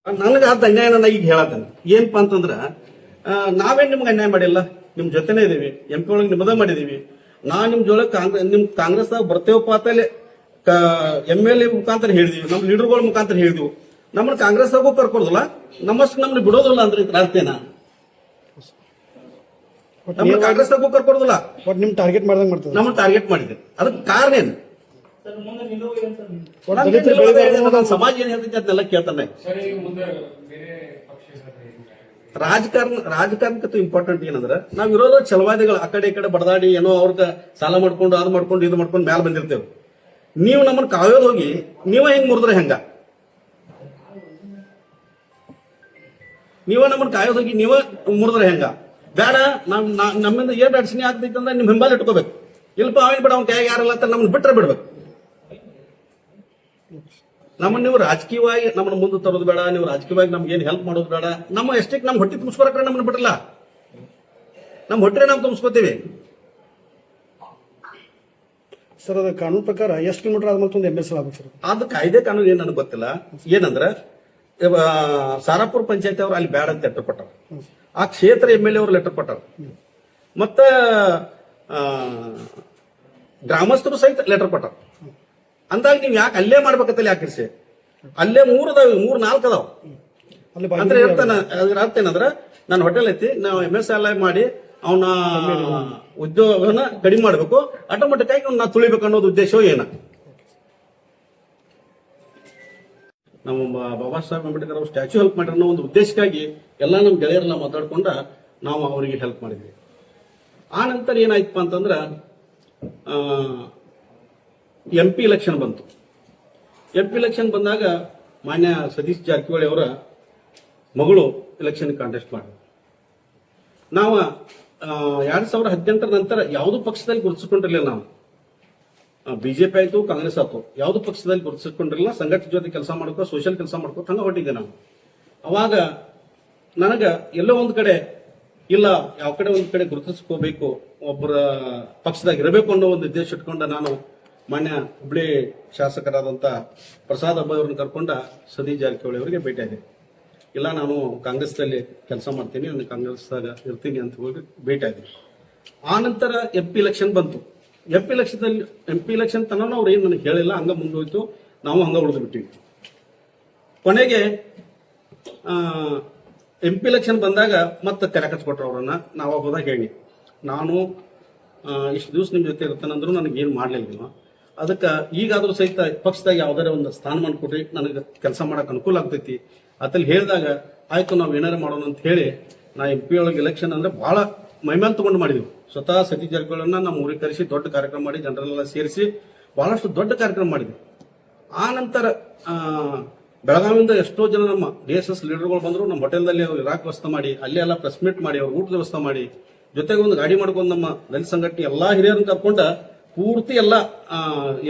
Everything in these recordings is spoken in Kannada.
ನನಗೆ ಆದ ಅನ್ಯಾಯ ನಾನು ಈಗ ಹೇಳತ್ತೇನೆ ಏನಪ್ಪಾ ಅಂತಂದ್ರ ನಾವೇನ್ ನಿಮ್ಗೆ ಅನ್ಯಾಯ ಮಾಡಿಲ್ಲ, ನಿಮ್ ಜೊತೆನೇ ಇದೀವಿ, MP ಒಳಗೆ ನಿಮ್ಮದ ಮಾಡಿದೀವಿ. ನಿಮ್ ಜೊಳಗೆ ನಿಮ್ ಕಾಂಗ್ರೆಸ್ದಾಗ ಬರ್ತೇವಪ್ಪ ಅಂತಲೇ MLA ಮುಖಾಂತರ ಹೇಳಿದೀವಿ, ನಮ್ ಲೀಡರ್ಗಳ ಮುಖಾಂತರ ಹೇಳಿದ್ವಿ. ನಮ್ಮನ್ನ ಕಾಂಗ್ರೆಸ್ದಾಗೂ ಕರ್ಕೊಡೋದಿಲ್ಲ, ನಮ್ಮಷ್ಟು ನಮ್ಗೆ ಬಿಡೋದಿಲ್ಲ ಅಂದ್ರೆ ಅರ್ಥೇನ? ನಮ್ಮ ಕಾಂಗ್ರೆಸ್ದಾಗೂ ಕರ್ಕೊಡೋದಿಲ್ಲ, ನಿಮ್ ಟಾರ್ಗೆಟ್ ಮಾಡ್ದಂಗ್ ಮಾಡ್ತದೆ. ನಮ್ಮ ಟಾರ್ಗೆಟ್ ಮಾಡಿದೆ. ಅದಕ್ಕೆ ಕಾರಣ ಏನು? ಸಮಾಜ ಏನ್ ಹೇಳ್ತೈತಿ ಅದನ್ನೆಲ್ಲ ಕೇಳ್ತಾನೆ. ರಾಜಕಾರಣಕ್ಕಂತೂ ಇಂಪಾರ್ಟೆಂಟ್ ಏನಂದ್ರೆ ನಾವ್ ಇರೋದು ಛಲವಾದಿಗಳು, ಆ ಕಡೆ ಈ ಕಡೆ ಬಡದಾಡಿ ಏನೋ ಅವ್ರ ಸಾಲ ಮಾಡ್ಕೊಂಡು ಅದು ಮಾಡ್ಕೊಂಡು ಇದು ಮಾಡ್ಕೊಂಡು ಮ್ಯಾಲ ಬಂದಿರ್ತೇವೆ. ನೀವು ನಮ್ಮನ್ನ ಕಾಯೋದ್ ಹೋಗಿ ನೀವ ಹೆಂಗ್ ಮುರಿದ್ರೆ ಹೆಂಗ? ನೀವ ನಮ್ಮನ್ನ ಕಾಯೋದ್ ಹೋಗಿ ನೀವ ಮುರಿದ್ರೆ ಹೆಂಗ? ಬೇಡ, ನಮ್ಮಿಂದ ಏನ್ ಅಡಚಣೆ ಆಗ್ತೈತೆ ಅಂದ್ರೆ ನಿಮ್ ಹಿಂಬಾಲ ಇಟ್ಕೋಬೇಕು. ಇಲ್ಪ ಅವೇನ್ ಬೇಡ, ಅವ್ನ ಕೈ ಯಾರಲ್ಲ ಅಂತ ನಮ್ಮನ್ನ ಬಿಟ್ರೆ ಬಿಡ್ಬೇಕು. ನಮ್ಮನ್ನ ನೀವು ರಾಜಕೀಯವಾಗಿ ನಮ್ಮನ್ನ ಮುಂದೆ ತರೋದು ಬೇಡ, ನೀವು ರಾಜಕೀಯವಾಗಿ ನಮ್ಗೆ ಏನ್ ಹೆಲ್ಪ್ ಮಾಡೋದು ಬೇಡ. ನಮ್ಮ ಎಷ್ಟಕ್ಕೆ ನಮ್ ಹೊಟ್ಟೆ ತುಂಬಿಸ್ಕೊಳಕ್ರೆ ನಮ್ಮನ್ನ ಬಿಡಲ್ಲ, ನಮ್ ಹೊಟ್ಟೆ ನಾವು ತುಂಬಿಸ್ಕೋತೀವಿ. ಸರ್ ಅದ ಕಾನೂನು ಪ್ರಕಾರ ಎಷ್ಟು ಕಿಲೋಮೀಟರ್ ಆದ್ಮೇಲೆ ಒಂದು MS ಆಗ್ಬೇಕು ಸರ್? ಅದು ಕಾಯ್ದೆ ಕಾನೂನು ಏನ್ ನನಗೆ ಗೊತ್ತಿಲ್ಲ. ಏನಂದ್ರೆ ಸಾರಾಪುರ ಪಂಚಾಯತಿ ಅವ್ರು ಅಲ್ಲಿ ಬೇಡ ಅಂತ ಲೆಟರ್ ಕೊಟ್ಟಾರ, ಆ ಕ್ಷೇತ್ರ MLA ಅವ್ರು ಲೆಟರ್ ಕೊಟ್ಟಾರ, ಮತ್ತ ಗ್ರಾಮಸ್ಥರು ಸಹಿತ ಲೆಟರ್ ಕೊಟ್ಟಾರ. ಅಂದಾಗ ನೀವ್ ಯಾಕೆ ಅಲ್ಲೇ ಮಾಡ್ಬೇಕಂತಲ್ಲಿ ಯಾಕಿರ್ಸಿ? ಅಲ್ಲೇ 3 ಅದಾವ, 4 ಅದಾವ ಅಂದ್ರೆ ಅರ್ಥ ಏನಂದ್ರ ನನ್ನ ಹೋಟೆಲ್ ಐತಿ, ನಾವು MSLI ಮಾಡಿ ಅವನ ಉದ್ಯೋಗನ ಕಡಿಮೆ ಮಾಡ್ಬೇಕು, ಆಟೋಮೆಟಿಕ್ ಆಗಿ ನಾ ತುಳಿಬೇಕು ಅನ್ನೋದು ಉದ್ದೇಶ ಏನ? ನಮ್ಮ ಬಾಬಾ ಸಾಹೇಬ್ ಅಂಬೇಡ್ಕರ್ ಅವ್ರು ಸ್ಟ್ಯಾಚ್ಯೂ ಹೆಲ್ಪ್ ಮಾಡಿರೋ ಅನ್ನೋ ಒಂದು ಉದ್ದೇಶಕ್ಕಾಗಿ ಎಲ್ಲಾ ನಮ್ ಗೆಳೆಯರೆಲ್ಲ ಮಾತಾಡ್ಕೊಂಡ ನಾವು ಅವರಿಗೆ ಹೆಲ್ಪ್ ಮಾಡಿದ್ವಿ. ಆ ನಂತರ ಏನಾಯ್ತಪ್ಪ ಅಂತಂದ್ರ MP ಎಲೆಕ್ಷನ್ ಬಂತು. MP ಎಲೆಕ್ಷನ್ ಬಂದಾಗ ಮಾನ್ಯ ಸತೀಶ್ ಜಾರಕಿಹೊಳಿ ಅವರ ಮಗಳು ಎಲೆಕ್ಷನ್ ಕಾಂಟೆಸ್ಟ್ ಮಾಡಿದ್ರು. ನಾವು 2018 ನಂತರ ಯಾವ್ದು ಪಕ್ಷದಲ್ಲಿ ಗುರುತಿಸಿಕೊಂಡಿರ್ಲಿಲ್ಲ. ನಾವು ಬಿಜೆಪಿ ಆಯ್ತು, ಕಾಂಗ್ರೆಸ್ ಆಯ್ತು, ಯಾವ್ದು ಪಕ್ಷದಲ್ಲಿ ಗುರುತಿಸಿಕೊಂಡಿರಲಿಲ್ಲ. ಸಂಘಟನೆ ಜೊತೆ ಕೆಲಸ ಮಾಡ್ಕೋ, ಸೋಷಿಯಲ್ ಕೆಲಸ ಮಾಡ್ಕೋ ಹಂಗ ಹೊಟ್ಟಿದ್ದೆ ನಾನು. ಅವಾಗ ನನಗ ಎಲ್ಲೋ ಒಂದ್ ಕಡೆ ಇಲ್ಲ, ಯಾವ ಕಡೆ ಒಂದ್ ಕಡೆ ಗುರುತಿಸ್ಕೋಬೇಕು, ಒಬ್ಬರ ಪಕ್ಷದಾಗ ಇರಬೇಕು ಅನ್ನೋ ಒಂದು ಉದ್ದೇಶ ಇಟ್ಕೊಂಡ ನಾನು ಮಾನ್ಯ ಹುಬ್ಳಿ ಶಾಸಕರಾದಂತ ಪ್ರಸಾದ್ ಹಬ್ಬ ಅವ್ರನ್ನ ಕರ್ಕೊಂಡ ಸತೀಶ್ ಜಾರಕಿಹೊಳಿ ಅವರಿಗೆ ಭೇಟಿ ಆಗಿದೆ. ಇಲ್ಲ, ನಾನು ಕಾಂಗ್ರೆಸ್ನಲ್ಲಿ ಕೆಲಸ ಮಾಡ್ತೀನಿ, ನಾನು ಕಾಂಗ್ರೆಸ್ದಾಗ ಇರ್ತೀನಿ ಅಂತ ಹೋಗಿ ಭೇಟಿ ಆಗಿದೆ. ಆ ನಂತರ MP ಎಲೆಕ್ಷನ್ ಬಂತು. MP ಎಲೆಕ್ಷನ್ ತನಕ ಅವ್ರು ಏನ್ ನನಗೆ ಹೇಳಿಲ್ಲ, ಹಂಗ ಮುಂದೋಯ್ತು, ನಾವು ಹಂಗ ಉಳಿದು ಬಿಟ್ಟಿವಿ. ಕೊನೆಗೆ MP ಎಲೆಕ್ಷನ್ ಬಂದಾಗ ಮತ್ತೆ ಕರೆ ಹಚ್ಕೊಟ್ರು ಅವ್ರನ್ನ. ನಾವು ಹೋದಾಗ ಹೇಳಿ, ನಾನು ಇಷ್ಟು ದಿವಸ ನಿಮ್ ಜೊತೆ ಇರ್ತಾನಂದ್ರು ನನಗೆ ಏನ್ ಮಾಡ್ಲಿಲ್ಲ, ಅದಕ್ಕೆ ಈಗಾದ್ರೂ ಸಹಿತ ಪಕ್ಷದಾಗ ಯಾವ್ದಾರ ಒಂದು ಸ್ಥಾನಮಾನ ಕೊಟ್ರಿ ನನಗೆ ಕೆಲಸ ಮಾಡಕ್ ಅನುಕೂಲ ಆಗ್ತೈತಿ ಅತಲ್ಲಿ ಹೇಳಿದಾಗ ಆಯ್ತು, ನಾವ್ ಏನಾರ ಮಾಡೋಣ ಅಂತ ಹೇಳಿ ನಾ MP ಒಳಗೆ ಎಲೆಕ್ಷನ್ ಅಂದ್ರೆ ಬಹಳ ಮೈಮೇಲ್ ತಗೊಂಡು ಮಾಡಿದ್ವಿ. ಸ್ವತಃ ಸತೀಶ್ ಜಾರಕಿಹೊಳಿಯನ್ನ ನಮ್ಮ ಊರಿಗೆ ಕರೆಸಿ ದೊಡ್ಡ ಕಾರ್ಯಕ್ರಮ ಮಾಡಿ ಜನರೆಲ್ಲ ಸೇರಿಸಿ ಬಹಳಷ್ಟು ದೊಡ್ಡ ಕಾರ್ಯಕ್ರಮ ಮಾಡಿದ್ವಿ. ಆ ನಂತರ ಬೆಳಗಾವಿಯಿಂದ ಎಷ್ಟೋ ಜನ ನಮ್ಮ DSS ಲೀಡರ್ಗಳು ಬಂದ್ರು. ನಮ್ಮ ಹೋಟೆಲ್ದಲ್ಲಿ ಅವ್ರು ಇರಾಕ್ ವ್ಯವಸ್ಥೆ ಮಾಡಿ, ಅಲ್ಲೇ ಎಲ್ಲ ಪ್ರೆಸ್ ಮೀಟ್ ಮಾಡಿ, ಅವ್ರ ಊಟದ ವ್ಯವಸ್ಥೆ ಮಾಡಿ, ಜೊತೆಗೆ ಒಂದು ಗಾಡಿ ಮಾಡ್ಕೊಂಡು ನಮ್ಮ ದಲಿತ ಸಂಘಟನೆ ಎಲ್ಲಾ ಹಿರಿಯರನ್ನ ಕರ್ಕೊಂಡ ಪೂರ್ತಿ ಎಲ್ಲ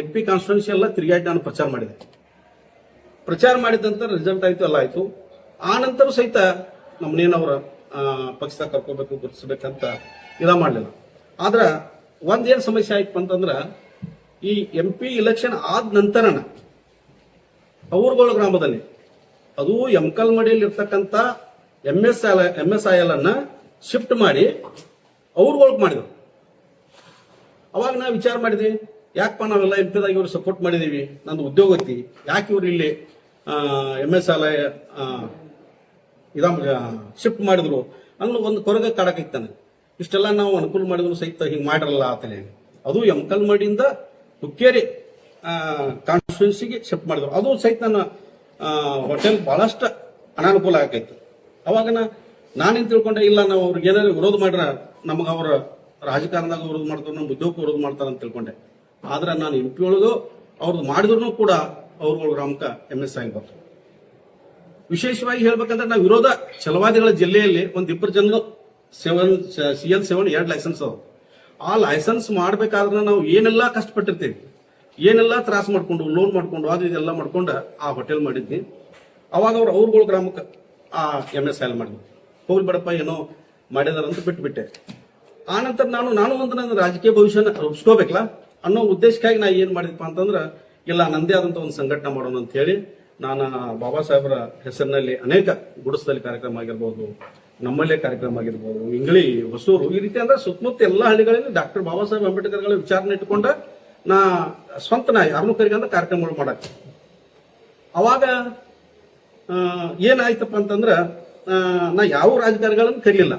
MP ಕಾನ್ಸ್ಟಿಟ್ಯೂನ್ಸಿ ಎಲ್ಲ ತಿರುಗಾಡಿ ನಾನು ಪ್ರಚಾರ ಮಾಡಿದಂತ ರಿಸಲ್ಟ್ ಆಯ್ತು, ಎಲ್ಲ ಆಯ್ತು. ಆ ನಂತರ ಸಹಿತ ನಮ್ಮನೇನವ್ರ ಪಕ್ಷದಾಗ ಕರ್ಕೋಬೇಕು, ಗುರುತಿಸ್ಬೇಕಂತ ಇದ ಮಾಡ್ಲಿಲ್ಲ. ಆದ್ರ ಒಂದೇನ್ ಸಮಸ್ಯೆ ಆಯ್ತು ಅಂತಂದ್ರ ಈ MP ಎಲೆಕ್ಷನ್ ಆದ ನಂತರನ ಅವ್ರಗಳ ಗ್ರಾಮದಲ್ಲಿ ಅದು ಯಮಕಲ್ಮಡಿಯಲ್ಲಿ ಇರ್ತಕ್ಕಂಥ MSIL ಅನ್ನ ಶಿಫ್ಟ್ ಮಾಡಿ ಅವ್ರಗೊಳಗ್ ಮಾಡಿದ್ರು. ಅವಾಗ ನಾವು ವಿಚಾರ ಮಾಡಿದ್ವಿ, ಯಾಕಪ್ಪ ನಾವೆಲ್ಲ MP ಇವ್ರು ಸಪೋರ್ಟ್ ಮಾಡಿದೀವಿ, ನಂದು ಉದ್ಯೋಗ ಐತಿ, ಯಾಕೆ ಇವ್ರು ಇಲ್ಲಿ MSLI ಶಿಫ್ಟ್ ಮಾಡಿದ್ರು ಅನ್ನೋ ಒಂದು ಕೊರಗ ಕಾಡಕೈತಾನೆ. ಇಷ್ಟೆಲ್ಲ ನಾವು ಅನುಕೂಲ ಮಾಡಿದ್ರು ಸಹಿತ ಹಿಂಗ್ ಮಾಡಿರಲ್ಲ ಆತಲೆ. ಅದು ಯಮಕಲ್ಮಡಿಯಿಂದ ಹುಕ್ಕೇರಿ ಕಾನ್ಸ್ಟಿಟ್ಯೂನ್ಸಿಗೆ ಶಿಫ್ಟ್ ಮಾಡಿದ್ರು. ಅದು ಸಹಿತ ನನ್ನ ಹೋಟೆಲ್ ಬಹಳಷ್ಟು ಅನಾನುಕೂಲ ಆಗೈತೆ. ಅವಾಗ ನಾನೇನ್ ತಿಳ್ಕೊಂಡೆ, ಇಲ್ಲ ನಾವು ಅವ್ರಿಗೆ ಏನಾದ್ರು ವಿರೋಧ ಮಾಡ್ರ ನಮಗ ಅವ್ರ ರಾಜಕಾರಣದಾಗ ವಿರೋಧ ಮಾಡ್ತಾರೆ, ನಮ್ಮ ಉದ್ಯೋಗಕ್ಕೆ ವಿರೋಧ ಮಾಡ್ತಾರ ಅಂತ ತಿಳ್ಕೊಂಡೆ. ಆದ್ರೆ ನಾನು MP ಒಳಗೂ ಅವ್ರದ್ದು ಮಾಡಿದ್ರು ಕೂಡ ಅವ್ರಗಳ ಗ್ರಾಮಕ್ಕೆ MSI ಬಂತು. ವಿಶೇಷವಾಗಿ ಹೇಳ್ಬೇಕಂದ್ರೆ ನಾವು ವಿರೋಧ ಛಲವಾದಿಗಳ ಜಿಲ್ಲೆಯಲ್ಲಿ ಒಂದ್ 2 ಜನ CL7 2 ಲೈಸೆನ್ಸ್ ಅವು. ಆ ಲೈಸೆನ್ಸ್ ಮಾಡ್ಬೇಕಾದ್ರೆ ನಾವು ಏನೆಲ್ಲ ಕಷ್ಟಪಟ್ಟಿರ್ತೀವಿ, ಏನೆಲ್ಲ ತ್ರಾಸ ಮಾಡ್ಕೊಂಡು, ಲೋನ್ ಮಾಡ್ಕೊಂಡು, ಅದು ಇದೆಲ್ಲ ಮಾಡ್ಕೊಂಡು ಆ ಹೋಟೆಲ್ ಮಾಡಿದ್ವಿ. ಅವಾಗ ಅವ್ರಗಳ ಗ್ರಾಮಕ್ಕೆ ಆ MSI ಮಾಡಿದ್ವಿ. ಹೋಗ್ಲಿ ಬಿಡಪ್ಪ, ಏನೋ ಮಾಡಿದಾರಂತ ಬಿಟ್ಬಿಟ್ಟೆ. ಆ ನಂತರ ನಾನು ಒಂದು ನನ್ನ ರಾಜಕೀಯ ಭವಿಷ್ಯನ ರೂಪಿಸ್ಕೋಬೇಕಲ್ಲ ಅನ್ನೋ ಉದ್ದೇಶಕ್ಕಾಗಿ ನಾ ಏನ್ ಮಾಡಿದಪ್ಪ ಅಂತಂದ್ರ, ಇಲ್ಲ ನಂದೇ ಆದಂತ ಒಂದು ಸಂಘಟನೆ ಮಾಡೋಣ ಅಂತ ಹೇಳಿ ನಾನು ಬಾಬಾ ಸಾಹೇಬರ ಹೆಸರಿನಲ್ಲಿ ಅನೇಕ ಗುಡಿಸದಲ್ಲಿ ಕಾರ್ಯಕ್ರಮ ಆಗಿರ್ಬೋದು, ನಮ್ಮಲ್ಲೇ ಕಾರ್ಯಕ್ರಮ ಆಗಿರ್ಬೋದು, ಇಂಗ್ಳಿ, ಹೊಸೂರು, ಈ ರೀತಿ ಅಂದ್ರೆ ಸುತ್ತಮುತ್ತ ಎಲ್ಲ ಹಳ್ಳಿಗಳಲ್ಲಿ ಡಾಕ್ಟರ್ ಬಾಬಾ ಸಾಹೇಬ್ ಅಂಬೇಡ್ಕರ್ಗಳ ವಿಚಾರನ ಇಟ್ಕೊಂಡ ನಾ ಸ್ವಂತ ನಾ ಯಾರನ್ನೂ ಕರಿಗಂದ ಕಾರ್ಯಕ್ರಮಗಳು ಮಾಡಕ್ಕೆ. ಅವಾಗ ಏನಾಯ್ತಪ್ಪ ಅಂತಂದ್ರ ನಾ ಯಾವ ರಾಜಕಾರಣಿಗಳನ್ನು ಕರೀಲಿಲ್ಲ.